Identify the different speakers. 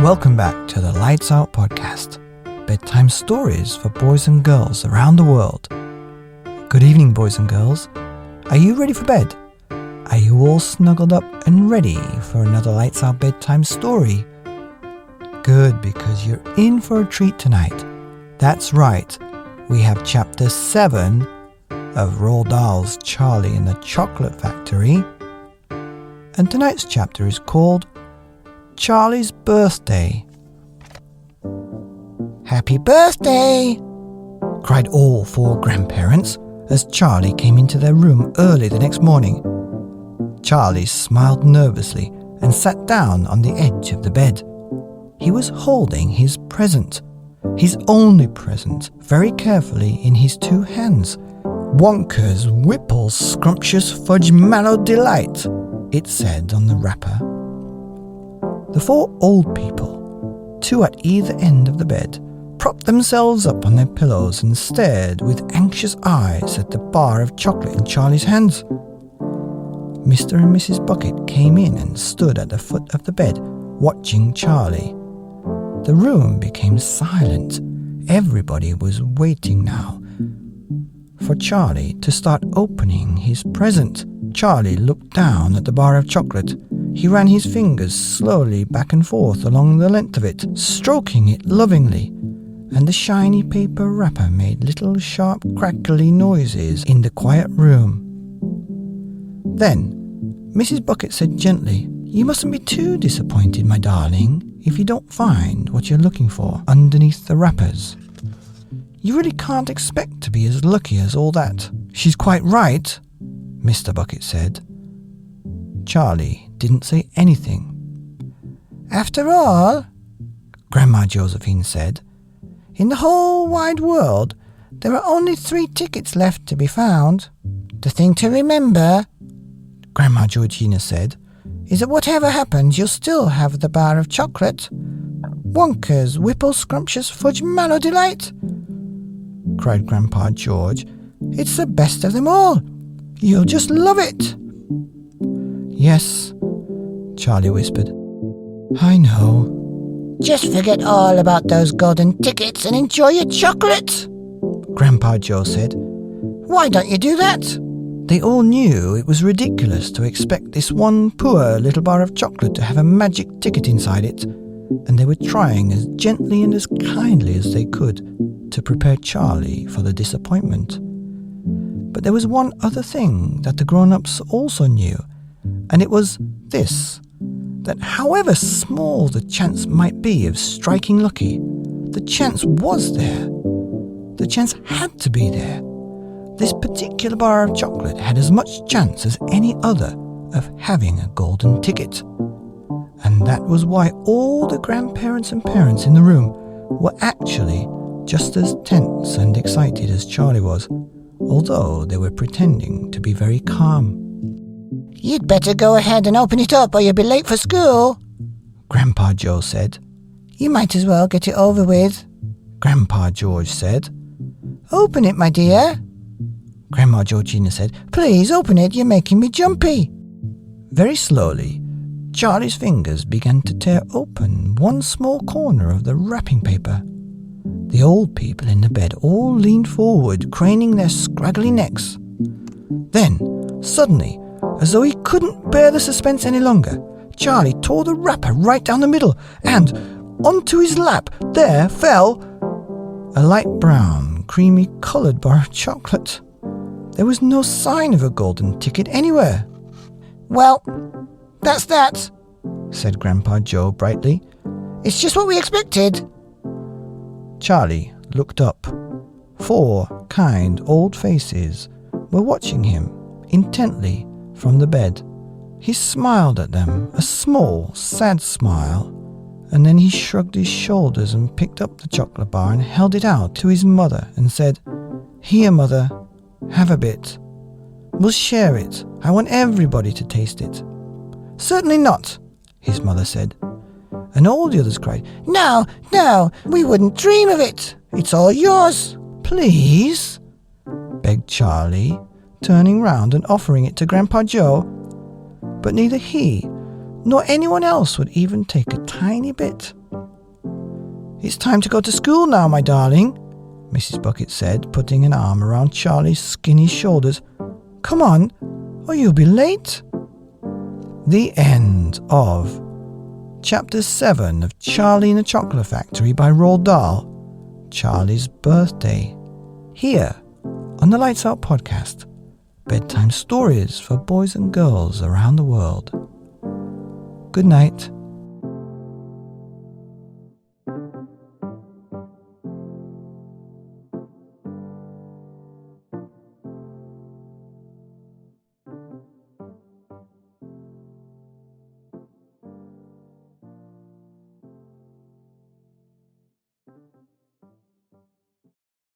Speaker 1: Welcome back to the Lights Out podcast, bedtime stories for boys and girls around the world. Good evening, boys and girls. Are you ready for bed? Are you all snuggled up and ready for another Lights Out bedtime story? Good, because you're in for a treat tonight. That's right, we have chapter 7 of Roald Dahl's Charlie and the Chocolate Factory. And tonight's chapter is called Charlie's Birthday. Happy birthday! Cried all four grandparents as Charlie came into their room early the next morning. Charlie smiled nervously and sat down on the edge of the bed. He was holding his present, his only present, very carefully in his two hands. Wonka's Whipple Scrumptious Fudge Mallow Delight, it said on the wrapper. The four old people, two at either end of the bed, propped themselves up on their pillows and stared with anxious eyes at the bar of chocolate in Charlie's hands. Mr. and Mrs. Bucket came in and stood at the foot of the bed, watching Charlie. The room became silent. Everybody was waiting now for Charlie to start opening his present. Charlie looked down at the bar of chocolate. He ran his fingers slowly back and forth along the length of it, stroking it lovingly, and the shiny paper wrapper made little sharp crackly noises in the quiet room. Then Mrs. Bucket said gently, "You mustn't be too disappointed, my darling, if you don't find what you're looking for underneath the wrappers. You really can't expect to be as lucky as all that." "She's quite right," Mr. Bucket said. Charlie didn't say anything. "After all," Grandma Josephine said, "in the whole wide world, there are only 3 tickets left to be found. The thing to remember," Grandma Georgina said, "is that whatever happens, you'll still have the bar of chocolate. Wonka's Whipple Scrumptious Fudge Mallow Delight," cried Grandpa George. "It's the best of them all. You'll just love it." "Yes," Charlie whispered. "I know." "Just forget all about those golden tickets and enjoy your chocolate," Grandpa Joe said. "Why don't you do that?" They all knew it was ridiculous to expect this one poor little bar of chocolate to have a magic ticket inside it, and they were trying as gently and as kindly as they could to prepare Charlie for the disappointment. But there was one other thing that the grown-ups also knew, and it was this, that however small the chance might be of striking lucky, the chance was there. The chance had to be there. This particular bar of chocolate had as much chance as any other of having a golden ticket. And that was why all the grandparents and parents in the room were actually just as tense and excited as Charlie was, although they were pretending to be very calm. "You'd better go ahead and open it up or you'll be late for school," Grandpa Joe said. "You might as well get it over with," Grandpa George said. "Open it, my dear," Grandma Georgina said. "Please open it, you're making me jumpy." Very slowly, Charlie's fingers began to tear open one small corner of the wrapping paper. The old people in the bed all leaned forward, craning their scraggly necks. Then, suddenly, as though he couldn't bear the suspense any longer, Charlie tore the wrapper right down the middle, and onto his lap there fell a light brown, creamy-coloured bar of chocolate. There was no sign of a golden ticket anywhere. "Well, that's that," said Grandpa Joe brightly. "It's just what we expected." Charlie looked up. 4 kind old faces were watching him intently from the bed. He smiled at them, a small, sad smile, and then he shrugged his shoulders and picked up the chocolate bar and held it out to his mother and said, "Here, Mother, have a bit. We'll share it. I want everybody to taste it." "Certainly not," his mother said. And all the others cried, "No, no, we wouldn't dream of it. It's all yours." "Please," begged Charlie, turning round and offering it to Grandpa Joe. But neither he nor anyone else would even take a tiny bit. "It's time to go to school now, my darling," Mrs. Bucket said, putting an arm around Charlie's skinny shoulders. "Come on, or you'll be late." The end of Chapter 7 of Charlie in the Chocolate Factory by Roald Dahl, Charlie's Birthday, here on the Lights Out podcast, bedtime stories for boys and girls around the world. Good night.